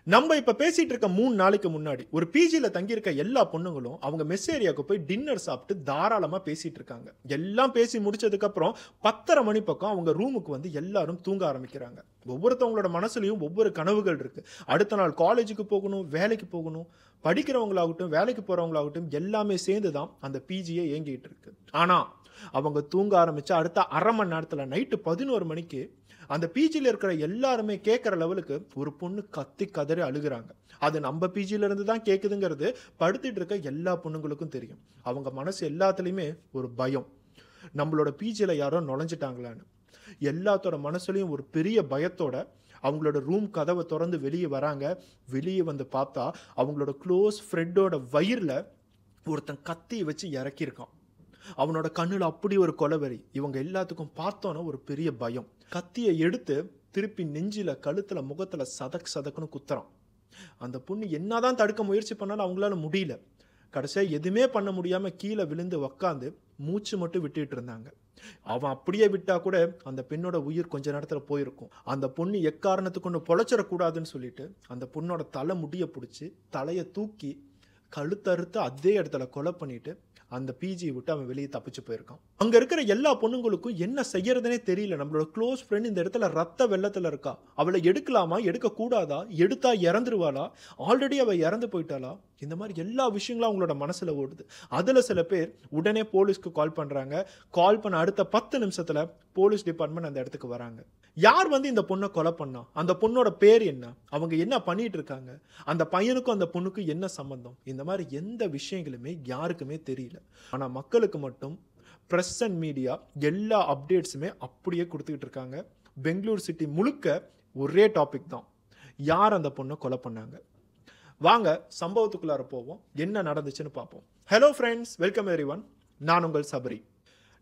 நம்ம இப்ப பேசிட்டு இருக்க 3 நாளைக்கு முன்னாடி ஒரு பிஜில தங்கி இருக்க எல்லா பொண்ணுங்களும் அவங்க மெஸ் ஏரியாவுக்கு போய் டின்னர் சாப்பிட்டு தாராளமா பேசிட்டு இருக்காங்க. எல்லாம் பேசி முடிச்சதுக்கு அப்புறம் 10:30 மணி பக்கம் அவங்க ரூமுக்கு வந்து எல்லாரும் தூங்க ஆரம்பிக்கிறாங்க. ஒவ்வொருத்தவங்களோட மனசுலயும் ஒவ்வொரு கனவுகள் இருக்கு. அடுத்த நாள் காலேஜுக்கு போகணும், வேலைக்கு போகணும். படிக்கிறவங்களாகட்டும், வேலைக்கு போறவங்களாகட்டும் எல்லாமே சேர்ந்து தான் அந்த பிஜியே இயங்கிட்டு இருக்கு. ஆனா அவங்க தூங்க ஆரம்பிச்ச அடுத்த அரை மணி நேரத்துல நைட்டு 11 மணிக்கு அந்த பிஜில இருக்கிற எல்லாருமே கேட்குற லெவலுக்கு ஒரு பொண்ணு கத்தி கதறி அழுகுறாங்க. அது நம்ம பிஜில இருந்து தான் கேட்குதுங்கிறது படுத்துட்டு இருக்க எல்லா பொண்ணுங்களுக்கும் தெரியும். அவங்க மனசு எல்லாத்துலேயுமே ஒரு பயம், நம்மளோட பிஜில யாரோ நுழைஞ்சிட்டாங்களான்னு. எல்லாத்தோட மனசுலையும் ஒரு பெரிய பயத்தோட அவங்களோட ரூம் கதவை திறந்து வெளியே வராங்க. வெளியே வந்து பார்த்தா அவங்களோட க்ளோஸ் ஃப்ரெண்டோட வயிறில் ஒருத்தன் கத்தியை வச்சு இறக்கியிருக்கான். அவனோட கண்ணுல அப்படி ஒரு கொலவெறி. இவங்க எல்லாத்துக்கும் பார்த்தோன்னா ஒரு பெரிய பயம். கத்தியை எடுத்து திருப்பி நெஞ்சில, கழுத்துல, முகத்துல சதக் சதக்குன்னு குத்துறான். அந்த பொண்ணு என்னதான் தடுக்க முயற்சி பண்ணாலும் அவங்களால முடியல. கடைசியா எதுவுமே பண்ண முடியாம கீழே விழுந்து உக்காந்து மூச்சு மட்டும் விட்டுட்டு இருந்தாங்க. அவன் அப்படியே விட்டா கூட அந்த பெண்ணோட உயிர் கொஞ்ச நேரத்துல போயிருக்கும். அந்த பொண்ணு எக்காரணத்துக்கு கொண்டு பொழைச்சிடக்கூடாதுன்னு சொல்லிட்டு அந்த பொண்ணோட தலை முடிய பிடிச்சி தலையை தூக்கி கழுத்தறுத்து அதே இடத்துல கொலை பண்ணிட்டு அந்த பிஜியை விட்டு அவன் வெளியே தப்பிச்சு போயிருக்கான். அங்க இருக்கிற எல்லா பொண்ணுங்களுக்கும் என்ன செய்யறதுனே தெரியல. நம்மளோட க்ளோஸ் ஃப்ரெண்ட் இந்த இடத்துல ரத்த வெள்ளத்துல இருக்கா. அவளை எடுக்கலாமா, எடுக்க கூடாதா, எடுத்தா இறந்துருவாளா, ஆல்ரெடி அவ இறந்து போயிட்டாளா, இந்த மாதிரி எல்லா விஷயங்களும் அவங்களோட மனசுல ஓடுது. அதுல சில பேர் உடனே போலீஸ்க்கு கால் பண்றாங்க. கால் பண்ண அடுத்த 10 நிமிஷத்துல போலீஸ் டிபார்ட்மெண்ட் அந்த இடத்துக்கு வராங்க. யார் வந்து இந்த பொண்ணை கொலை பண்ணா, அந்த பொண்ணோட பேர் என்ன, அவங்க என்ன பண்ணிட்டு இருக்காங்க, அந்த பையனுக்கும் அந்த பொண்ணுக்கும் என்ன சம்பந்தம், இந்த மாதிரி எந்த விஷயங்களுமே யாருக்குமே தெரியல. ஆனா மக்களுக்கு மட்டும் பிரஸ் அண்ட் மீடியா எல்லா அப்டேட்ஸுமே அப்படியே கொடுத்துக்கிட்டு இருக்காங்க. பெங்களூர் சிட்டி முழுக்க ஒரே டாபிக் தான், யார் அந்த பொண்ணை கொலை பண்ணாங்க. வாங்க சம்பவத்துக்குள்ளார போவோம், என்ன நடந்துச்சுன்னு பார்ப்போம். Hello friends, welcome everyone. நான் உங்கள் சபரி.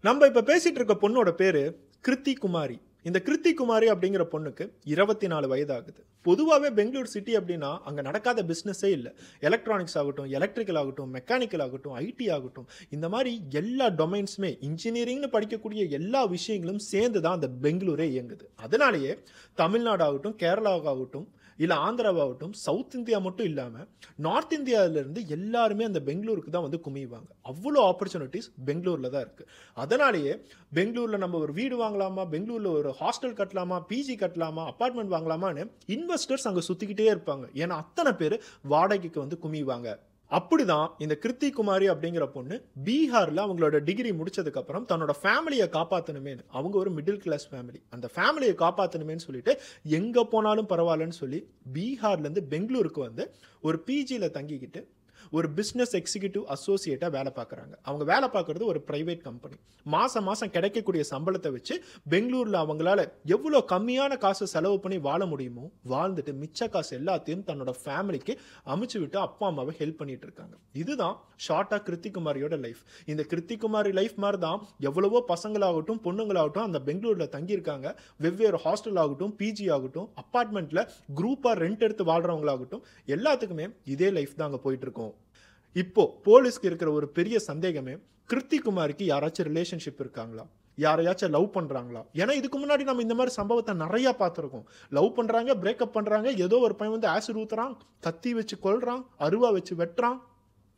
நம்ம இப்ப பேசிட்டு இருக்க பொண்ணோட பேரு கிருத்தி குமாரி. இந்த கிருத்தி குமாரி அப்படிங்கிற பொண்ணுக்கு 24 வயது ஆகுது. பொதுவாகவே பெங்களூர் சிட்டி அப்படின்னா அங்கே நடக்காத பிஸ்னஸே இல்லை. எலக்ட்ரானிக்ஸ் ஆகட்டும், எலக்ட்ரிக்கல் ஆகட்டும், மெக்கானிக்கல் ஆகட்டும், ஐடி ஆகட்டும், இந்த மாதிரி எல்லா டொமைன்ஸுமே, இன்ஜினியரிங்னு படிக்கக்கூடிய எல்லா விஷயங்களும் சேர்ந்து தான் அந்த பெங்களூரே இயங்குது. அதனாலேயே தமிழ்நாடு ஆகட்டும், கேரளாவாகட்டும், இல்லை ஆந்திராவாகட்டும், சவுத் இந்தியா மட்டும் இல்லாமல் நார்த் இந்தியாவிலேருந்து எல்லாருமே அந்த பெங்களூருக்கு தான் வந்து குமியுவாங்க. அவ்வளோ ஆப்பர்ச்சுனிட்டிஸ் பெங்களூரில் தான் இருக்குது. அதனாலேயே பெங்களூரில் நம்ம ஒரு வீடு வாங்கலாமா, பெங்களூரில் ஒரு ஹாஸ்டல் கட்டலாமா, பிஜி கட்டலாமா, அப்பார்ட்மெண்ட் வாங்கலாமான்னு இன்வெஸ்டர்ஸ் அங்கே சுற்றிக்கிட்டே இருப்பாங்க. ஏன்னா அத்தனை பேர் வாடகைக்கு வந்து குமியுவாங்க. அப்படிதான் இந்த கிருத்தி குமாரி அப்படிங்கிற பொண்ணு பீகார்ல அவங்களோட டிகிரி முடிச்சதுக்கு அப்புறம் தன்னோட ஃபேமிலியை காப்பாற்றணுமே, அவங்க ஒரு மிடில் கிளாஸ் ஃபேமிலி, அந்த ஃபேமிலியை காப்பாற்றணுமேன்னு சொல்லிட்டு எங்க போனாலும் பரவாயில்லன்னு சொல்லி பீகார்ல இருந்து பெங்களூருக்கு வந்து ஒரு பிஜியில் தங்கிக்கிட்டு ஒரு பிஸ்னஸ் எக்ஸிக்யூட்டிவ் அசோசியேட்டாக வேலை பார்க்குறாங்க. அவங்க வேலை பார்க்குறது ஒரு ப்ரைவேட் கம்பெனி. மாதம் மாதம் கிடைக்கக்கூடிய சம்பளத்தை வச்சு பெங்களூரில் அவங்களால எவ்வளோ கம்மியான காசு செலவு பண்ணி வாழ முடியுமோ வாழ்ந்துட்டு மிச்ச காசு எல்லாத்தையும் தன்னோட ஃபேமிலிக்கு அமுச்சு விட்டு அப்பா அம்மாவை ஹெல்ப் பண்ணிட்டு இருக்காங்க. இதுதான் ஷார்ட்டாக கிருத்தி குமாரியோட லைஃப். இந்த கிருத்தி குமாரி லைஃப் மாதிரி தான் எவ்வளவோ பசங்களாகட்டும் பொண்ணுங்களாகட்டும் அந்த பெங்களூரில் தங்கியிருக்காங்க. வெவ்வேறு ஹாஸ்டல் ஆகட்டும், பிஜி ஆகட்டும், அப்பார்ட்மெண்ட்டில் குரூப்பாக ரெண்ட் எடுத்து வாழ்கிறவங்களாகட்டும், எல்லாத்துக்குமே இதே லைஃப் தான் அங்கே போயிட்டு இருக்கோம். இப்போ போலீஸ்க்கு இருக்கிற ஒரு பெரிய சந்தேகமே கிருத்தி குமாரிக்கு யாராச்சும் ரிலேஷன்ஷிப் இருக்காங்களா, யாரையாச்சும் லவ் பண்றாங்களா. ஏன்னா இதுக்கு முன்னாடி நம்ம இந்த மாதிரி சம்பவத்தை நிறைய பார்த்துருக்கோம். லவ் பண்றாங்க, பிரேக்கப் பண்றாங்க, ஏதோ ஒரு பையன் வந்து ஆசிட் ஊத்துறான், கத்தி வச்சு கொல்றான், அருவா வச்சு வெட்டுறான்,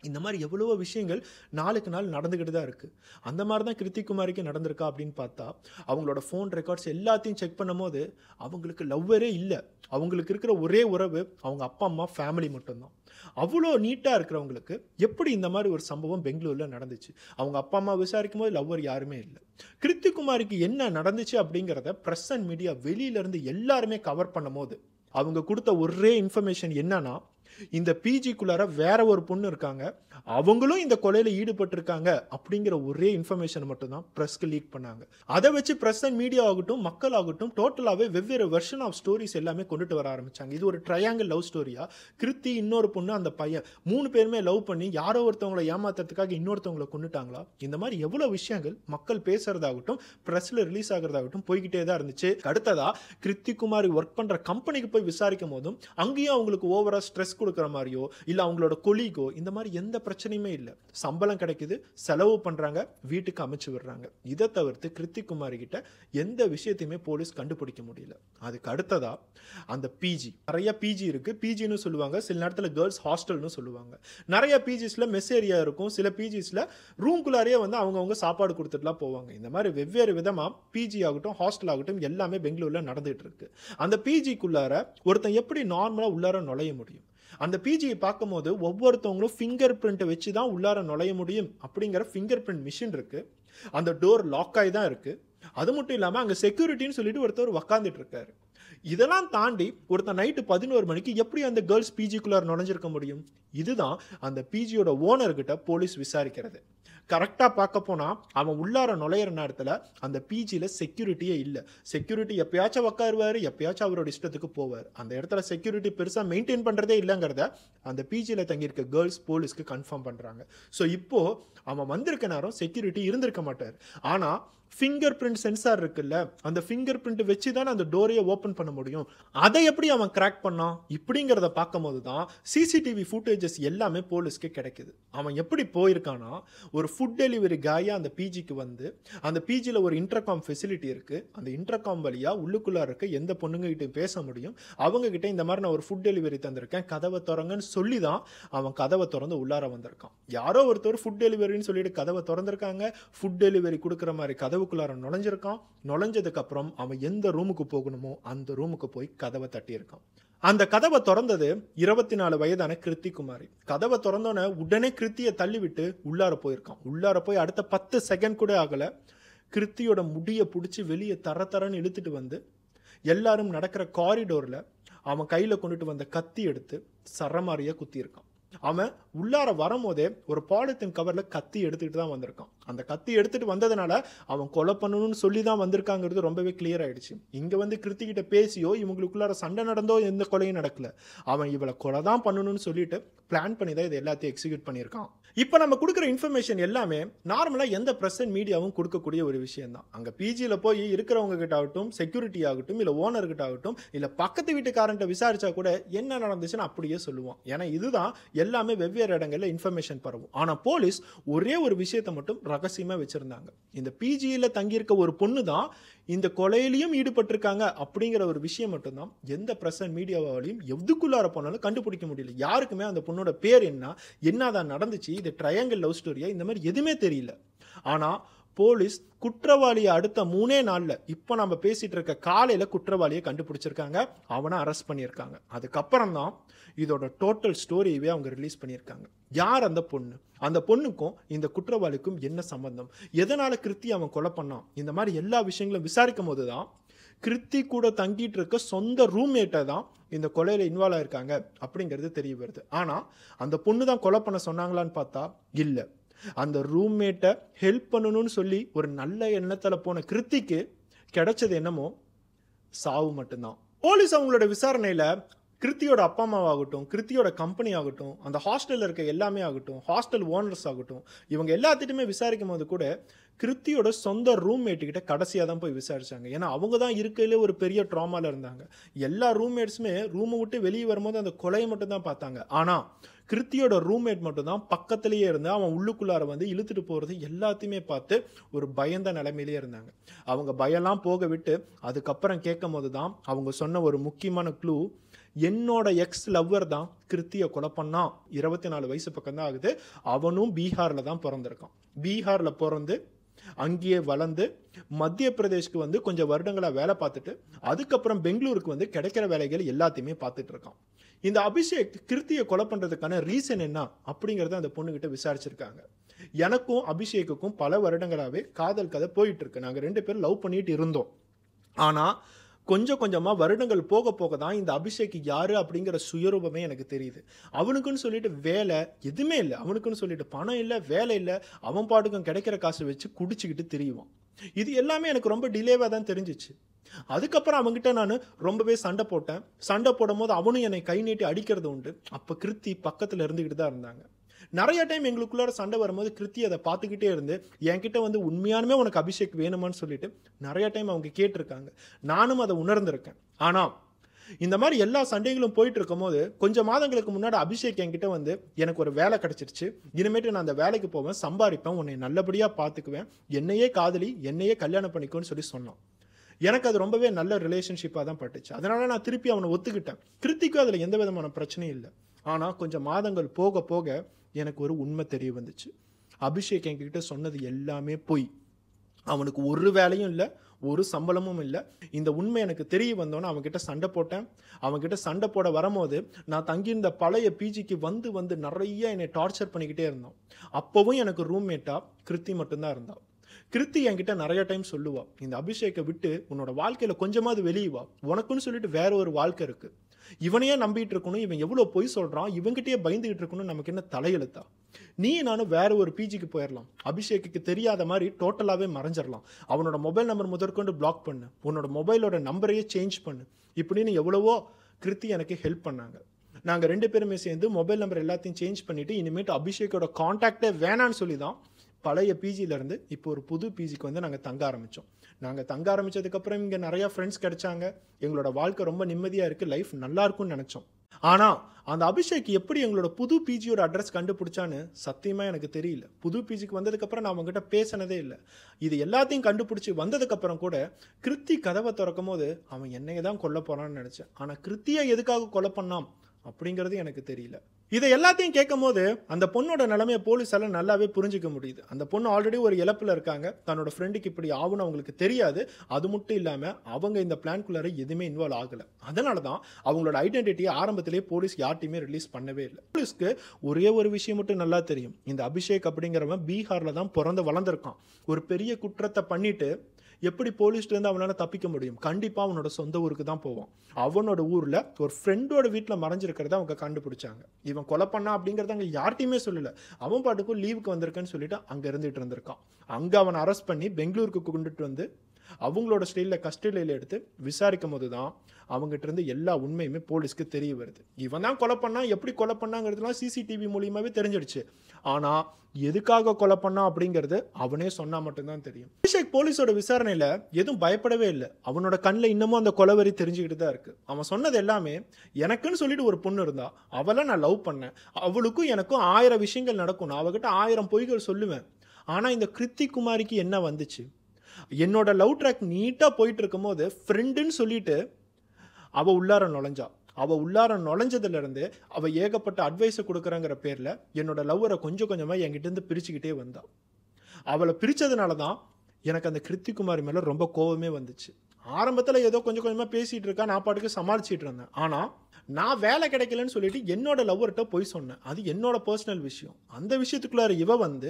இந்த மாதிரி எவ்வளவோ விஷயங்கள் நாளுக்கு நாள் நடந்துக்கிட்டு தான் இருக்குது. அந்த மாதிரி தான் கிருத்தி குமாரிக்கு நடந்திருக்கா அப்படின்னு பார்த்தா அவங்களோட ஃபோன் ரெக்கார்ட்ஸ் எல்லாத்தையும் செக் பண்ணும் போது அவங்களுக்கு லவ்வரே இல்லை. அவங்களுக்கு இருக்கிற ஒரே உறவு அவங்க அப்பா அம்மா ஃபேமிலி மட்டும்தான். அவ்வளோ நீட்டாக இருக்கிறவங்களுக்கு எப்படி இந்த மாதிரி ஒரு சம்பவம் பெங்களூரில் நடந்துச்சு? அவங்க அப்பா அம்மா விசாரிக்கும் போது லவ்வர் யாருமே இல்லை. கிருத்தி குமாரிக்கு என்ன நடந்துச்சு அப்படிங்கிறத ப்ரெஸ் அண்ட் மீடியா வெளியிலேருந்து எல்லாருமே கவர் பண்ணும் போது அவங்க கொடுத்த ஒரே இன்ஃபர்மேஷன் என்னன்னா, இந்த பிஜிக்குள்ளார வேற ஒரு பொண்ணு இருக்காங்க, அவங்களும் இந்த கொலையில ஈடுபட்டிருக்காங்க அப்படிங்கிற ஒரே இன்ஃபர்மேஷன் மட்டும் தான் பிரஸ்க்கு லீக் பண்ணாங்க. அதை வச்சு பிரஸ் அண்ட் மீடியா ஆகட்டும், மக்கள் ஆகட்டும், டோட்டலாகவே வெவ்வேறு வெர்ஷன் ஆஃப் ஸ்டோரிஸ் எல்லாமே கொண்டுட்டு வர ஆரம்பிச்சாங்க. இது ஒரு ட்ரையாங்கிள் லவ் ஸ்டோரியா, கிருத்தி, இன்னொரு பொண்ணு, அந்த பையன், 3 பேருமே லவ் பண்ணி யாரோ ஒருத்தவங்களை ஏமாத்துறதுக்காக இன்னொருத்தவங்களை கொண்டுட்டாங்களா, இந்த மாதிரி எவ்வளோ விஷயங்கள் மக்கள் பேசுறதாகட்டும், பிரஸ்ல ரிலீஸ் ஆகிறதாகட்டும் போய்கிட்டே தான் இருந்துச்சு. அடுத்ததா கிருத்தி குமாரி ஒர்க் பண்ற கம்பெனிக்கு போய் விசாரிக்கும் போதும் அங்கேயும் அவங்களுக்கு ஓவரா ஸ்ட்ரெஸ் கொடுக்குற மாதிரியோ இல்லை அவங்களோட கொலீகோ இந்த மாதிரி எந்த பிரச்சனையுமே இல்லை. சம்பளம் கிடைக்குது, செலவு பண்ணுறாங்க, வீட்டுக்கு அமைச்சு விடுறாங்க. இதை தவிர்த்து கிருத்திக் குமார் கிட்ட எந்த விஷயத்தையுமே போலீஸ் கண்டுபிடிக்க முடியல. அதுக்கு அடுத்ததா அந்த பிஜி, நிறைய பிஜி இருக்கு. பிஜின்னு சொல்லுவாங்க, சில நேரத்தில் கேர்ள்ஸ் ஹாஸ்டல்னு சொல்லுவாங்க. நிறைய பிஜிஸ்ல மெஸ் ஏரியா இருக்கும், சில பிஜிஸ்ல ரூம்குள்ளாரே வந்து அவங்கவுங்க சாப்பாடு கொடுத்துட்டுலாம் போவாங்க. இந்த மாதிரி வெவ்வேறு விதமா பிஜி ஆகட்டும் ஹாஸ்டல் ஆகட்டும் எல்லாமே பெங்களூர்ல நடந்துட்டு இருக்கு. அந்த பிஜிக்குள்ளார ஒருத்தன் எப்படி நார்மலா உள்ளார நுழைய முடியும்? அந்த பிஜியை பார்க்கும்போது ஒவ்வொருத்தவங்களும் ஃபிங்கர் பிரிண்ட் வச்சு தான் உள்ளார நுழைய முடியும் அப்படிங்கிற ஃபிங்கர் பிரிண்ட் மிஷின் இருக்கு. அந்த டோர் லாக் ஆகி தான் இருக்கு. அது மட்டும் இல்லாமல் அங்கே செக்யூரிட்டின்னு சொல்லிட்டு ஒருத்தர் உக்காந்துட்டு இருக்காரு. இதெல்லாம் தாண்டி ஒருத்தர் நைட்டு 11 மணிக்கு எப்படி அந்த கேர்ள்ஸ் பிஜிக்குள்ளார நுழைஞ்சிருக்க முடியும்? இதுதான் அந்த பிஜியோட ஓனர்கிட்ட போலீஸ் விசாரிக்கிறது. கரெக்டாக பார்க்க போனால் அவன் உள்ளார நுழையிற நேரத்தில் அந்த பிஜியில் செக்யூரிட்டியே இல்லை. செக்யூரிட்டி எப்பயாச்சும் உட்காருவார், எப்பயாச்சும் அவரோட இஷ்டத்துக்கு போவார். அந்த இடத்துல செக்யூரிட்டி பெருசாக மெயின்டைன் பண்ணுறதே இல்லைங்கிறத அந்த பிஜியில் தங்கியிருக்க கேர்ள்ஸ் போலீஸ்க்கு கன்ஃபார்ம் பண்ணுறாங்க. ஸோ இப்போது அவன் வந்திருக்க நேரம் செக்யூரிட்டி இருந்திருக்க மாட்டார். ஆனால் ஃபிங்கர் பிரிண்ட் சென்சார் இருக்குல்ல, அந்த ஃபிங்கர் பிரிண்ட் வச்சு தானே அந்த டோரையை ஓப்பன் பண்ண முடியும். அதை எப்படி அவன் கிராக் பண்ணான் இப்படிங்கிறத பார்க்கும்போது தான் சிசிடிவி ஃபுட்டேஜஸ் எல்லாமே போலீஸ்க்கு கிடைக்குது. அவன் எப்படி போயிருக்கானா, ஒரு ஃபுட் டெலிவரி காயா அந்த பிஜிக்கு வந்து அந்த பிஜியில் ஒரு இன்டர்காம் ஃபெசிலிட்டி இருக்குது. அந்த இன்டர்காம் வழியாக உள்ளுக்குள்ளே இருக்க எந்த பொண்ணுங்ககிட்ட பேச முடியும். அவங்ககிட்ட இந்த மாதிரி நான் ஒரு ஃபுட் டெலிவரி தந்திருக்கேன், கதவை திறங்கன்னு சொல்லி தான் அவன் கதவை திறந்து உள்ளார வந்திருக்கான். யாரோ ஒருத்தர் ஃபுட் டெலிவரின்னு சொல்லிட்டு கதவை திறந்திருக்காங்க, ஃபுட் டெலிவரி கொடுக்குற மாதிரி கதவுக்குள்ளார நுழைஞ்சிருக்கான். நுழைஞ்சதுக்கு அப்புறம் அவன் எந்த ரூமுக்கு போகணுமோ அந்த ரூமுக்கு போய் கதவை தட்டியிருக்கான். அந்த கதவை திறந்தது 24 வயதான கிருத்திக் குமாரி. கதவை திறந்தோன்னே உடனே கிருத்தியை தள்ளிவிட்டு உள்ளார போயிருக்கான். உள்ளார போய் அடுத்த 10 செகண்ட் கூட ஆகல, கிருத்தியோட முடியை பிடிச்சி வெளியே தரன்னு இழுத்துட்டு வந்து எல்லாரும் நடக்கிற காரிடோர்ல அவன் கையில கொண்டுட்டு வந்த கத்தி எடுத்து சரமாரியா குத்தியிருக்கான். அவன் உள்ளார வரும்போதே ஒரு பாலித்தீன் கவர்ல கத்தி எடுத்துட்டு தான் வந்திருக்கான். அந்த கத்தி எடுத்துட்டு வந்ததுனால அவன் கொலை பண்ணணும்னு சொல்லி தான் வந்திருக்காங்கிறது ரொம்பவே கிளியர் ஆயிடுச்சு. இங்க வந்து கிருத்திகிட்ட பேசியோ இவங்களுக்குள்ளார சண்டை நடந்தோ எந்த கொலையும் நடக்கல. அவன் இவளை கொலை தான் பண்ணணும்னு சொல்லிட்டு பிளான் பண்ணி தான் இது எல்லாத்தையும் எக்ஸிக்யூட் பண்ணியிருக்கான். இப்போ நம்ம கொடுக்குற இன்ஃபர்மேஷன் எல்லாமே நார்மலாக எந்த ப்ரெஸ் அண்ட் மீடியாவும் கொடுக்கக்கூடிய ஒரு விஷயம் தான். அங்கே பிஜியில் போய் இருக்கிறவங்க கிட்ட ஆகட்டும், செக்யூரிட்டி ஆகட்டும், இல்லை ஓனர்கிட்ட ஆகட்டும், இல்லை பக்கத்து வீட்டுக்காரன்ட்ட விசாரிச்சா கூட என்ன நடந்துச்சுன்னு அப்படியே சொல்லுவான். ஏன்னா இதுதான் எல்லாமே வெவ்வேறு இடங்களில் இன்ஃபர்மேஷன் பரவும். ஆனால் போலீஸ் ஒரே ஒரு விஷயத்தை மட்டும் ரகசியமாக வச்சுருந்தாங்க. இந்த பிஜியில் தங்கியிருக்க ஒரு பொண்ணு தான் இந்த கொலையிலையும் ஈடுபட்டிருக்காங்க அப்படிங்கிற ஒரு விஷயம் மட்டும்தான் எந்த ப்ரெஸ் அண்ட் மீடியாவாலையும் எதுக்குள்ளார போனாலும் கண்டுபிடிக்க முடியல. யாருக்குமே அந்த பொண்ணோட பேர் என்னதான் நடந்துச்சு, இது ட்ரையாங்கிள் லவ் ஸ்டோரியா, இந்த மாதிரி எதுவுமே தெரியல. ஆனால் போலீஸ் குற்றவாளியை அடுத்த 3 நாள்ல இப்போ நம்ம பேசிட்டு இருக்க காலையில குற்றவாளியை கண்டுபிடிச்சிருக்காங்க, அவனை அரெஸ்ட் பண்ணியிருக்காங்க. அதுக்கப்புறம் தான் இதோட டோட்டல் ஸ்டோரியவே அவங்க ரிலீஸ் பண்ணியிருக்காங்க. யார் அந்த பொண்ணு, அந்த பொண்ணுக்கும் இந்த குற்றவாளிக்கும் என்ன சம்பந்தம், எதனால கிருத்தி அவன் கொலை பண்ணான், இந்த மாதிரி எல்லா விஷயங்களும் விசாரிக்கும் போது தான் கிருத்தி கூட தங்கிட்டு இருக்க சொந்த ரூம்மேட்டை தான் இந்த கொலையில இன்வால்வ் ஆயிருக்காங்க அப்படிங்கிறது தெரிய வருது. ஆனா அந்த பொண்ணு தான் கொலை பண்ண சொன்னாங்களான்னு பார்த்தா இல்லை. அந்த ரூம்மேட்டை ஹெல்ப் பண்ணணும்னு சொல்லி ஒரு நல்ல எண்ணத்தில் போன கிருத்திக்கு கிடைச்சது என்னமோ சாவு மட்டும்தான். போலீஸ் அவங்களோட விசாரணையில் கிருத்தியோட அப்பா அம்மாவாகட்டும், கிருத்தியோட கம்பெனி ஆகட்டும், அந்த ஹாஸ்டலில் இருக்க எல்லாமே ஆகட்டும், ஹாஸ்டல் ஓனர்ஸ் ஆகட்டும், இவங்க எல்லாத்திட்டுமே விசாரிக்கும் போது கூட கிருத்தியோட சொந்த ரூம்மேட்டுக்கிட்ட கடைசியாக தான் போய் விசாரிச்சாங்க. ஏன்னா அவங்க தான் இருக்கையிலே ஒரு பெரிய ட்ராமாவில் இருந்தாங்க. எல்லா ரூம்மேட்ஸுமே ரூமை விட்டு வெளியே வரும்போது அந்த கொலையை மட்டும் தான் பார்த்தாங்க. ஆனால் கிருத்தியோட ரூம்மேட் மட்டும் தான் பக்கத்துலேயே இருந்து அவன் உள்ளுக்குள்ளார வந்து இழுத்துட்டு போகிறது எல்லாத்தையுமே பார்த்து ஒரு பயந்த நிலைமையிலே இருந்தாங்க. அவங்க பயம்லாம் போக விட்டு அதுக்கப்புறம் கேட்கும் போது தான் அவங்க சொன்ன ஒரு முக்கியமான க்ளூ, என்னோட எக்ஸ் லவ்வர் தான் கிருத்தியை கொலை பண்ணான். 24 வயசு பக்கம் தான் ஆகுது. அவனும் பீகாரில் தான் பிறந்திருக்கான். பீகாரில் பிறந்து அங்கேயே வளர்ந்து மத்திய பிரதேஷ்க்கு வந்து கொஞ்சம் வருடங்களாக வேலை பார்த்துட்டு அதுக்கப்புறம் பெங்களூருக்கு வந்து கிடைக்கிற வேலைகள் எல்லாத்தையுமே பார்த்துட்டு இருக்கான். இந்த அபிஷேக் கிருத்தியை கொலை பண்ணுறதுக்கான ரீசன் என்ன அப்படிங்கிறத அந்த பொண்ணுகிட்ட விசாரிச்சிருக்காங்க. எனக்கும் அபிஷேக்குக்கும் பல வருடங்களாகவே காதல் கதை போயிட்டு இருக்கு. நாங்கள் 2 பேரும் லவ் பண்ணிட்டு இருந்தோம். ஆனால் கொஞ்சம் கொஞ்சமாக வருடங்கள் போக போக தான் இந்த அபிஷேக் யாரு அப்படிங்கிற சுயரூபமே எனக்கு தெரியுது. அவனுக்குன்னு சொல்லிட்டு வேலை எதுவுமே இல்லை, அவனுக்குன்னு சொல்லிட்டு பணம் இல்லை, வேலை இல்லை, அவன் பாட்டுக்கும் கிடைக்கிற காசு வச்சு குடிச்சுக்கிட்டு திரியுவான். இது எல்லாமே எனக்கு ரொம்ப டிலேவாக தான் தெரிஞ்சிச்சு. அதுக்கப்புறம் அவங்ககிட்ட நான் ரொம்பவே சண்டை போட்டேன். சண்டை போடும் போது அவனும் என்னை கை நீட்டி அடிக்கிறது உண்டு. அப்போ கிருத்தி பக்கத்தில் இருந்துக்கிட்டு தான் இருந்தாங்க. நிறைய டைம் எங்களுக்குள்ளார சண்டை வரும்போது கிருத்தி அதை பார்த்துக்கிட்டே இருந்து என்கிட்ட வந்து உண்மையானுமே உனக்கு அபிஷேக் வேணுமான்னு சொல்லிட்டு நிறைய டைம் அவங்க கேட்டிருக்காங்க. நானும் அதை உணர்ந்திருக்கேன். ஆனால் இந்த மாதிரி எல்லா சண்டைகளும் போயிட்டு இருக்கும்போது கொஞ்சம் மாதங்களுக்கு முன்னாடி அபிஷேக் என்கிட்ட வந்து எனக்கு ஒரு வேலை கிடைச்சிருச்சு, இனிமேட்டு நான் அந்த வேலைக்கு போவேன், சம்பாதிப்பேன், உன்னை நல்லபடியா பார்த்துக்குவேன், என்னையே காதலி, என்னையே கல்யாணம் பண்ணிக்கோன்னு சொல்லி சொன்னான். எனக்கு அது ரொம்பவே நல்ல ரிலேஷன்ஷிப்பாக தான் பட்டுச்சு. அதனால நான் திருப்பி அவனை ஒத்துக்கிட்டேன். கிருத்திக்கும் அதில் எந்த விதமான பிரச்சனையும் இல்லை. ஆனால் கொஞ்சம் மாதங்கள் போக போக எனக்கு ஒரு உண்மை தெரிய வந்துச்சு. அபிஷேக் என்கிட்ட சொன்னது எல்லாமே பொய். அவனுக்கு ஒரு வேலையும் இல்லை, ஒரு சம்பளமும் இல்லை. இந்த உண்மை எனக்கு தெரிய வந்தோன்னே அவன்கிட்ட சண்டை போட்டேன். அவன்கிட்ட சண்டை போட வரும்போது நான் தங்கியிருந்த பழைய பிஜிக்கு வந்து வந்து நிறைய என்னை டார்ச்சர் பண்ணிக்கிட்டே இருந்தோம். அப்போவும் எனக்கு ரூம்மேட்டா கிருத்தி மட்டும்தான் இருந்தான். கிருத்தி என்கிட்ட நிறைய டைம் சொல்லுவா, இந்த அபிஷேக்கை விட்டு உன்னோட வாழ்க்கையில கொஞ்சமாவது வெளியே வா, உனக்குன்னு சொல்லிட்டு வேற ஒரு வாழ்க்கை இருக்கு, இவனையே நம்பிட்டு இருக்கணும், இவன் எவ்வளவு பொய் சொல்றான், இவன்கிட்டயே பயந்துகிட்டு இருக்கணும், நமக்கு என்ன தலையெழுத்தா, நீ நானும் வேற ஒரு பிஜிக்கு போயிடலாம், அபிஷேக்கு தெரியாத மாதிரி டோட்டலாவே மறைஞ்சிடலாம், அவனோட மொபைல் நம்பர் முதற்கொண்டு பிளாக் பண்ணு, உன்னோட மொபைலோட நம்பரையே சேஞ்ச் பண்ணு, இப்படின்னு எவ்வளவோ கிருத்தி எனக்கு ஹெல்ப் பண்ணாங்க. நாங்க 2 பேருமே சேர்ந்து மொபைல் நம்பர் எல்லாத்தையும் சேஞ்ச் பண்ணிட்டு இனிமேட்டு அபிஷேக்கோட கான்டாக்டே வேணான்னு சொல்லி தான் பழைய பிஜில இருந்து இப்போ ஒரு புது பிஜிக்கு வந்து நாங்கள் தங்க ஆரம்பித்தோம். நாங்கள் தங்க ஆரம்பித்ததுக்கப்புறம் இங்கே நிறையா ஃப்ரெண்ட்ஸ் கிடைச்சாங்க. எங்களோட வாழ்க்கை ரொம்ப நிம்மதியாக இருக்குது, லைஃப் நல்லா இருக்கும்னு நினச்சோம். ஆனால் அந்த அபிஷேக் எப்படி எங்களோட புது பிஜியோட அட்ரஸ் கண்டுபிடிச்சான்னு சத்தியமாக எனக்கு தெரியல. புது பிஜிக்கு வந்ததுக்கப்புறம் நான் அவங்ககிட்ட பேசினதே இல்லை. இது எல்லாத்தையும் கண்டுபிடிச்சி வந்ததுக்கப்புறம் கூட கிருத்தி கதவை திறக்கும் போது அவன் என்னைய தான் கொல்ல போகிறான்னு நினச்சேன். ஆனால் கிருத்தியை எதுக்காக கொலை பண்ணான் அப்படிங்கிறது எனக்கு தெரியல. இதை எல்லாத்தையும் கேட்கும் போது அந்த பொண்ணோட நிலைமையை போலீஸால நல்லாவே புரிஞ்சுக்க முடியுது. அந்த பொண்ணு ஆல்ரெடி ஒரு இழப்புல இருக்காங்க, தன்னோட ஃப்ரெண்டுக்கு இப்படி ஆகும்னு அவங்களுக்கு தெரியாது. அது மட்டும் இல்லாம அவங்க இந்த பிளான்குள்ளார எதுவுமே இன்வால்வ் ஆகல. அதனால தான் அவங்களோட ஐடென்டிட்டியை ஆரம்பத்திலேயே போலீஸ் யார்ட்டையுமே ரிலீஸ் பண்ணவே இல்லை. போலீஸ்க்கு ஒரே ஒரு விஷயம் மட்டும் நல்லா தெரியும், இந்த அபிஷேக் அப்படிங்கிறவன் பீகார்ல தான் பிறந்து வளர்ந்துருக்கான். ஒரு பெரிய குற்றத்தை பண்ணிட்டு எப்படி போலீஸ்லேருந்து அவனால் தப்பிக்க முடியும்? கண்டிப்பாக அவனோட சொந்த ஊருக்கு தான் போவான். அவனோட ஊரில் ஒரு ஃப்ரெண்டோட வீட்டில் மறைஞ்சிருக்கிறத அவங்க கண்டுபிடிச்சாங்க. இவன் கொலை பண்ணா அப்படிங்கிறத அங்கே யார்ட்டையுமே சொல்லலை. அவன் பாட்டுக்கும் லீவுக்கு வந்திருக்கேன்னு சொல்லிட்டு அங்கே இருந்துகிட்டு இருந்திருக்கான். அங்கே அவனை அரெஸ்ட் பண்ணி பெங்களூருக்கு கொண்டுட்டு வந்து அவங்களோட ஸ்டைலில் கஸ்டடியில் எடுத்து விசாரிக்கும் போது தான் அவங்ககிட்ட இருந்து எல்லா உண்மையுமே போலீஸ்க்கு தெரிய வருது. இவன் தான் கொலை பண்ணா, எப்படி கொலை பண்ணாங்கிறதுலாம் சிசிடிவி மூலியமாகவே தெரிஞ்சிடுச்சு. ஆனால் எதுக்காக கொலை பண்ணா அப்படிங்கிறது அவனே சொன்னா மட்டும்தான் தெரியும். அபிஷேக் போலீஸோட விசாரணையில எதுவும் பயப்படவே இல்லை. அவனோட கண்ணில் இன்னமும் அந்த கொலைவெறி தெரிஞ்சுக்கிட்டு தான் இருக்கு. அவன் சொன்னது எல்லாமே, எனக்குன்னு சொல்லிட்டு ஒரு பொண்ணு இருந்தா, அவளை நான் லவ் பண்ணேன், அவளுக்கும் எனக்கும் 1000 விஷயங்கள் நடக்கும், நான் அவகிட்ட 1000 பொய்கள் சொல்லுவேன். ஆனா இந்த கிருத்தி குமாரிக்கு என்ன வந்துச்சு? என்னோட லவ் ட்ராக் நீட்டா போயிட்டு இருக்கும் போது ஃப்ரெண்டுன்னு சொல்லிட்டு அவ உள்ளார நுழைஞ்சா. அவ உள்ளார நுழைஞ்சதுல இருந்து அவ ஏகப்பட்ட அட்வைஸை கொடுக்குறங்கிற பேர்ல என்னோட லவ்வரை கொஞ்சம் கொஞ்சமா என்கிட்ட இருந்து பிரிச்சுக்கிட்டே வந்தா. அவளை பிரிச்சதுனால தான் எனக்கு அந்த கிருத்திகுமாரி மேல ரொம்ப கோபமே வந்துச்சு. ஆரம்பத்தில் ஏதோ கொஞ்சம் கொஞ்சமா பேசிட்டு இருக்கா, நான் பாட்டுக்கு சமாளிச்சிட்டு இருந்தேன். ஆனா நான் வேலை கிடைக்கலன்னு சொல்லிட்டு என்னோட லவ்வர்கிட்ட போய் சொன்னேன். அது என்னோட பர்சனல் விஷயம். அந்த விஷயத்துக்குள்ளார இவ வந்து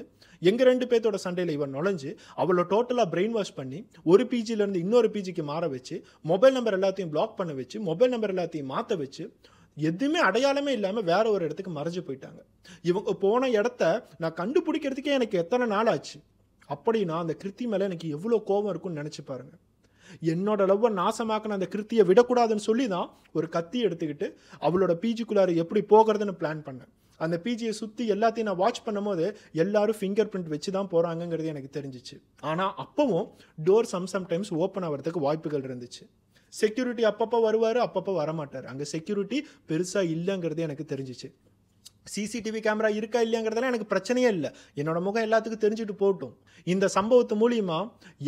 எங்க 2 பேர்த்தோட சண்டையில இவன் நுழைஞ்சு அவளை டோட்டலா பிரெயின் வாஷ் பண்ணி ஒரு பிஜில இருந்து இன்னொரு பிஜிக்கு மாற வச்சு, மொபைல் நம்பர் எல்லாத்தையும் பிளாக் பண்ண வச்சு, மொபைல் நம்பர் எல்லாத்தையும் மாற்ற வச்சு, எதுவுமே அடையாளமே இல்லாம வேற ஒரு இடத்துக்கு மறைஞ்சு போயிட்டாங்க. இவங்க போன இடத்த நான் கண்டுபிடிக்கிறதுக்கே எனக்கு எத்தனை நாள் ஆச்சு. அப்படின்னா அந்த கிருத்தி மேல எனக்கு எவ்வளவு கோபம் இருக்கும்னு நினைச்சு பாருங்க. என்னோட லவ்வ நாசமாக்கின அந்த கிருத்தியை விடக்கூடாதுன்னு சொல்லி தான் ஒரு கத்தி எடுத்துக்கிட்டு அவளோட பிஜிக்குள்ளார எப்படி போகிறதுன்னு பிளான் பண்ணேன். அந்த பிஜியை சுற்றி எல்லாத்தையும் நான் வாட்ச் பண்ணும்போது எல்லாரும் ஃபிங்கர் பிரிண்ட் வச்சு தான் போகிறாங்கங்கிறது எனக்கு தெரிஞ்சிச்சு. ஆனால் அப்பவும் டோர் சம்டைம்ஸ் ஓப்பன் ஆகிறதுக்கு வாய்ப்புகள் இருந்துச்சு. செக்யூரிட்டி அப்பப்போ வருவார், அப்பப்போ வரமாட்டார். அங்கே செக்யூரிட்டி பெருசாக இல்லைங்கிறது எனக்கு தெரிஞ்சிச்சு. சிசிடிவி கேமரா இருக்கா இல்லையாங்கிறதுலாம் எனக்கு பிரச்சனையே இல்லை. என்னோட முகம் எல்லாத்துக்கும் தெரிஞ்சுட்டு போகட்டும். இந்த சம்பவத்து மூலியமா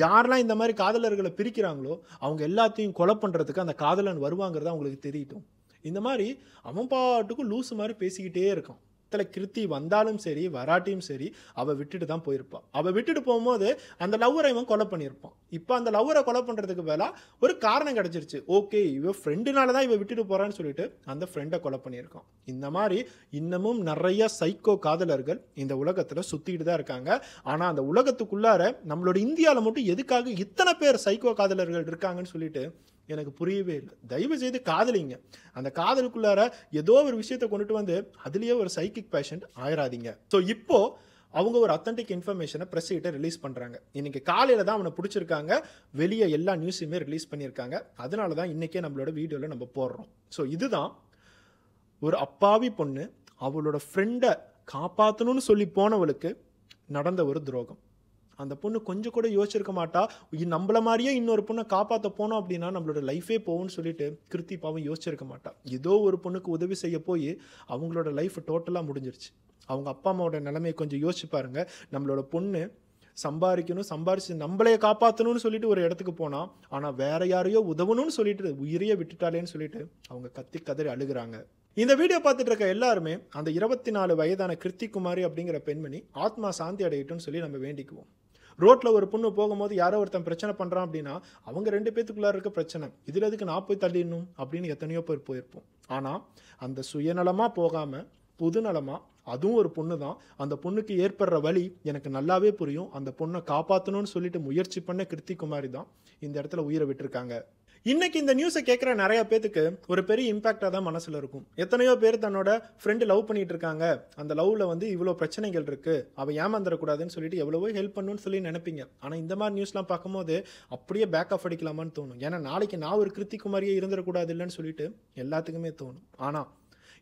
யாரெல்லாம் இந்த மாதிரி காதலர்களை பிரிக்கிறாங்களோ அவங்க எல்லாத்தையும் கொலை பண்ணுறதுக்கு அந்த காதலன் வருவாங்கிறத அவங்களுக்கு தெரியட்டும். இந்த மாதிரி அவன் பாட்டுக்கும் லூசு மாதிரி பேசிக்கிட்டே இருக்கான். கிருத்தி வந்தாலும் சரி வராட்டியும் சரி அவ விட்டுட்டு தான் போயிருப்பான். அவ விட்டுட்டு போகும்போது அந்த லவ்வரை இவன் கொலை பண்ணியிருப்பான். இப்போ அந்த லவ்வரை கொலை பண்றதுக்கு வேலை ஒரு காரணம் கிடைச்சிருச்சு. ஓகே, இவ ஃப்ரெண்டுனால தான் இவ விட்டுட்டு போறான்னு சொல்லிட்டு அந்த ஃப்ரெண்டை கொலை பண்ணியிருக்கான். இந்த மாதிரி இன்னமும் நிறைய சைக்கோ காதலர்கள் இந்த உலகத்துல சுத்திட்டு தான் இருக்காங்க. ஆனா அந்த உலகத்துக்குள்ளார நம்மளோட இந்தியாவில் மட்டும் எதுக்காக இத்தனை பேர் சைக்கோ காதலர்கள் இருக்காங்கன்னு சொல்லிட்டு எனக்கு புரியவே இல்லை. தயவு செய்து காதலிங்க. அந்த காதலுக்குள்ளார ஏதோ ஒரு விஷயத்தை கொண்டுட்டு வந்து அதுலயே ஒரு சைக்கிக் பேஷண்ட் ஆயிராதீங்க. ஸோ இப்போ அவங்க ஒரு அத்தன்டிக் இன்ஃபர்மேஷனை பிரஸ் கிட்ட ரிலீஸ் பண்றாங்க. இன்னைக்கு காலையில தான் அவனை பிடிச்சிருக்காங்க. வெளியே எல்லா நியூஸுமே ரிலீஸ் பண்ணியிருக்காங்க. அதனால தான் இன்னைக்கே நம்மளோட வீடியோல நம்ம போடுறோம். ஸோ இதுதான் ஒரு அப்பாவி பொண்ணு அவளோட ஃப்ரெண்டை காப்பாற்றணும்னு சொல்லி போனவளுக்கு நடந்த ஒரு துரோகம். அந்த பொண்ணு கொஞ்சம் கூட யோசிச்சிருக்க மாட்டா, நம்மள மாதிரியே இன்னொரு பொண்ணை காப்பாற்ற போனோம் அப்படின்னா நம்மளோட லைஃபே போகும்னு சொல்லிட்டு கிருத்தி பாவம் யோசிச்சிருக்க மாட்டா. ஏதோ ஒரு பொண்ணுக்கு உதவி செய்ய போய் அவங்களோட லைஃப் டோட்டலாக முடிஞ்சிருச்சு. அவங்க அப்பா அம்மாவோட நிலைமையை கொஞ்சம் யோசிச்சு பாருங்க. நம்மளோட பொண்ணு சம்பாதிக்கணும், சம்பாரிச்சு நம்மளைய காப்பாற்றணும்னு சொல்லிட்டு ஒரு இடத்துக்கு போனா, ஆனால் வேற யாரையோ உதவணும்னு சொல்லிட்டு உயிரையே விட்டுட்டாலேன்னு சொல்லிட்டு அவங்க கத்தி கதறி அழுகுறாங்க. இந்த வீடியோ பார்த்துட்டு இருக்க எல்லாருமே அந்த 24 வயதான கிருத்தி குமாரி அப்படிங்கிற பெண்மணி ஆத்மா சாந்தி அடையட்டும்னு சொல்லி நம்ம வேண்டிக்குவோம். ரோட்ல ஒரு பொண்ணு போகும்போது யாரோ ஒருத்தன் பிரச்சனை பண்றான் அப்படின்னா அவங்க 2 பேத்துக்குள்ளார இருக்க பிரச்சனை, இதுல எதுக்கு நான் போய் தள்ளிடணும் அப்படின்னு எத்தனையோ பேர் போயிருப்போம். ஆனா அந்த சுயநலமா போகாம பொதுநலமா, அதுவும் ஒரு பொண்ணு தான், அந்த பொண்ணுக்கு ஏற்படுற வலி எனக்கு நல்லாவே புரியும், அந்த பொண்ணை காப்பாற்றணும்னு சொல்லிட்டு முயற்சி பண்ண கிருத்தி குமாரி தான் இந்த இடத்துல உயிரை விட்டுருக்காங்க. இன்னைக்கு இந்த நியூஸை கேட்குற நிறைய பேத்துக்கு ஒரு பெரிய இம்பாக்டாக தான் மனசில் இருக்கும். எத்தனையோ பேர் தன்னோட ஃப்ரெண்டு லவ் பண்ணிட்டு இருக்காங்க, அந்த லவ்வில் வந்து இவ்வளோ பிரச்சனைகள் இருக்கு, அவள் ஏமாந்துடக்கூடாதுன்னு சொல்லிட்டு எவ்வளவோ ஹெல்ப் பண்ணணும்னு சொல்லி நினைப்பீங்க. ஆனால் இந்த மாதிரி நியூஸ்லாம் பார்க்கும்போது அப்படியே பேக் ஆஃப் அடிக்கலாமான்னு தோணும். ஏன்னா நாளைக்கு நான் ஒரு கிருத்தி குமாரியே இருந்துடக்கூடாது இல்லைன்னு சொல்லிட்டு எல்லாத்துக்குமே தோணும். ஆனால்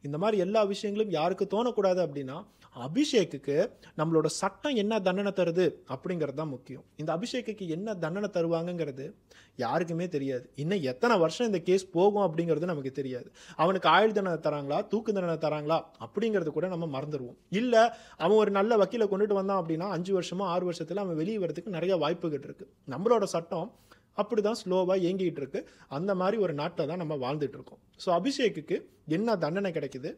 இந்த மாதிரி எல்லா விஷயங்களும் யாருக்கு தோணக்கூடாது அப்படின்னா, அபிஷேக்குக்கு நம்மளோட சட்டம் என்ன தண்டனை தருது அப்படிங்கிறது தான் முக்கியம். இந்த அபிஷேக்குக்கு என்ன தண்டனை தருவாங்கங்கிறது யாருக்குமே தெரியாது. இன்னும் எத்தனை வருஷம் இந்த கேஸ் போகும் அப்படிங்கிறது நமக்கு தெரியாது. அவனுக்கு ஆயுள் தண்டனை தராங்களா, தூக்கு தண்டனை தராங்களா அப்படிங்கிறது கூட நம்ம மறந்துடுவோம். இல்லை அவன் ஒரு நல்ல வக்கீலை கொண்டுட்டு வந்தான் அப்படின்னா 5 வருஷமோ 6 வருஷத்துல அவன் வெளியே வரதுக்கு நிறைய வாய்ப்புகள் இருக்கு. நம்மளோட சட்டம் அப்படிதான் ஸ்லோவா இயங்கிட்டு இருக்கு. அந்த மாதிரி ஒரு நாட்டில் தான் நம்ம வாழ்ந்துட்டு இருக்கோம். ஸோ அபிஷேக்குக்கு என்ன தண்டனை கிடைக்குது,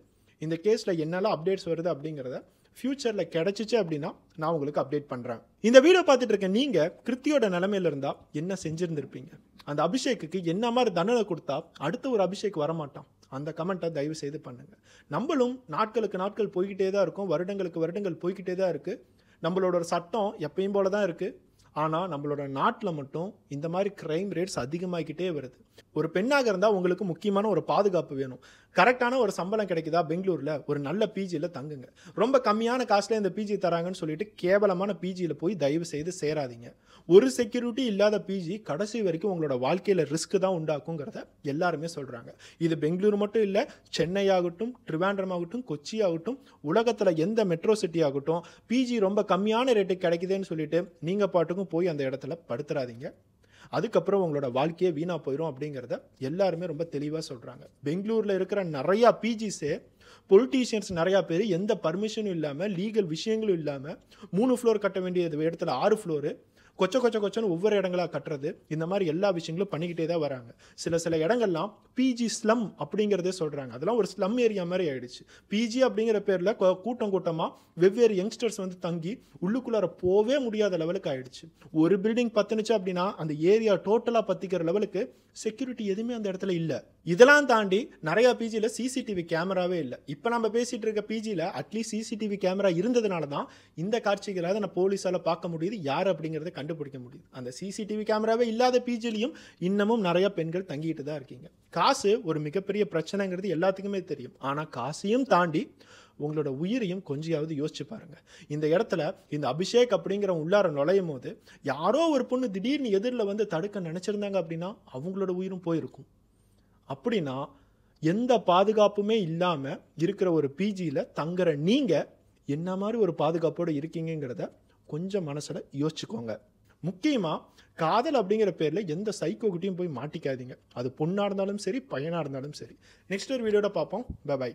இந்த கேஸில் என்னெல்லாம் அப்டேட்ஸ் வருது அப்படிங்கிறத ஃபியூச்சரில் கிடைச்சிச்சு அப்படின்னா நான் உங்களுக்கு அப்டேட் பண்ணுறேன். இந்த வீடியோ பார்த்துட்டு இருக்க நீங்கள் கிருத்தியோட நிலைமையில இருந்தால் என்ன செஞ்சுருந்துருப்பீங்க? அந்த அபிஷேக்குக்கு என்ன மாதிரி தண்டனை கொடுத்தா அடுத்த ஒரு அபிஷேக் வரமாட்டான்? அந்த கமெண்ட்டை தயவு செய்து பண்ணுங்க. நம்மளும் நாட்களுக்கு நாட்கள் போய்கிட்டே தான் இருக்கும், வருடங்களுக்கு வருடங்கள் போய்கிட்டே தான் இருக்குது. நம்மளோட சட்டம் எப்பயும் போல தான் இருக்குது. ஆனால் நம்மளோட நாட்டில் மட்டும் இந்த மாதிரி கிரைம் ரேட்ஸ் அதிகமாகிக்கிட்டே வருது. ஒரு பெண்ணாக இருந்தால் உங்களுக்கு முக்கியமான ஒரு பாதுகாப்பு வேணும். கரெக்டான ஒரு சம்பளம் கிடைக்குதா பெங்களூரில் ஒரு நல்ல பிஜியில் தங்குங்க. ரொம்ப கம்மியான காஸ்ட்ல இந்த பிஜி தராங்கன்னு சொல்லிட்டு கேவலமான பிஜியில் போய் தயவு செய்து சேராதீங்க. ஒரு செக்யூரிட்டி இல்லாத பிஜி கடைசி வரைக்கும் உங்களோட வாழ்க்கையில் ரிஸ்க் தான் உண்டாக்குங்கிறத எல்லாருமே சொல்கிறாங்க. இது பெங்களூர் மட்டும் இல்லை, சென்னை ஆகட்டும், ட்ரிவாண்ட்ரம் ஆகட்டும், கொச்சி ஆகட்டும், உலகத்தில் எந்த மெட்ரோ சிட்டி ஆகட்டும், பிஜி ரொம்ப கம்மியான ரேட்டுக்கு கிடைக்குதுன்னு சொல்லிட்டு நீங்கள் பாட்டுக்கும் போய் அந்த இடத்துல படுத்துறாதீங்க. அதுக்கப்புறம் உங்களோட வாழ்க்கையே வீணாக போயிடும் அப்படிங்கிறத எல்லாருமே ரொம்ப தெளிவாக சொல்கிறாங்க. பெங்களூரில் இருக்கிற நிறையா பிஜிஸே பொலிட்டீஷியன்ஸ் நிறையா பேர் எந்த பர்மிஷனும் இல்லாமல், லீகல் விஷயங்களும் இல்லாமல் 3 ஃப்ளோர் கட்ட வேண்டிய இடத்துல 6 ஃப்ளோரு கொச்சன்னு ஒவ்வொரு இடங்களா கட்டுறது, இந்த மாதிரி எல்லா விஷயங்களும் பண்ணிக்கிட்டே தான் வராங்க. சில இடங்கள்லாம் பிஜி ஸ்லம் அப்படிங்கிறதே சொல்கிறாங்க. அதெல்லாம் ஒரு ஸ்லம் ஏரியா மாதிரி ஆயிடுச்சு. பிஜி அப்படிங்கிற பேரில் கூட்டமாக வெவ்வேறு யங்ஸ்டர்ஸ் வந்து தங்கி உள்ளுக்குள்ளார போவே முடியாத லெவலுக்கு ஆயிடுச்சு. ஒரு பில்டிங் பத்துனுச்சு அப்படின்னா அந்த ஏரியா டோட்டலாக பற்றிக்கிற லெவலுக்கு செக்யூரிட்டி எதுவுமே அந்த இடத்துல இல்லை. இதெல்லாம் தாண்டி நிறையா பிஜியில் சிசிடிவி கேமராவே இல்லை. இப்போ நம்ம பேசிகிட்டு இருக்க பிஜியில் அட்லீஸ்ட் சிசிடிவி கேமரா இருந்ததுனால தான் இந்த காட்சிகளாக நம்ம போலீஸால் பார்க்க முடியுது, யார் அப்படிங்கிறத கண்டுபிடிக்க முடியுது. அந்த சிசிடிவி கேமராவே இல்லாத பிஜிலையும் இன்னமும் நிறைய பெண்கள் தங்கிட்டு தான் இருக்கீங்க. காசு ஒரு மிகப்பெரிய பிரச்சனைங்கிறது எல்லாத்துக்குமே தெரியும். ஆனால் காசையும் தாண்டி உங்களோட உயிரையும் கொஞ்சியாவது யோசிச்சு பாருங்க. இந்த இடத்துல இந்த அபிஷேக் அப்படிங்கிற உள்ளார நுழையும் போது யாரோ ஒரு பொண்ணு திடீர்னு எதிரில் வந்து தடுக்க நினைச்சிருந்தாங்க அப்படின்னா அவங்களோட உயிரும் போயிருக்கும். அப்படின்னா எந்த பாதுகாப்புமே இல்லாம இருக்கிற ஒரு பிஜியில் தங்குற நீங்க என்ன மாதிரி ஒரு பாதுகாப்போடு இருக்கீங்கிறத கொஞ்சம் மனசுல யோசிச்சுக்கோங்க. முக்கியமா காதல் அப்படிங்கிற பேர்ல எந்த சைக்கோகிட்டையும் போய் மாட்டிக்காதீங்க. அது பொண்ணா இருந்தாலும் சரி, பையனா இருந்தாலும் சரி. நெக்ஸ்ட் ஒரு வீடியோட பார்ப்போம். பை.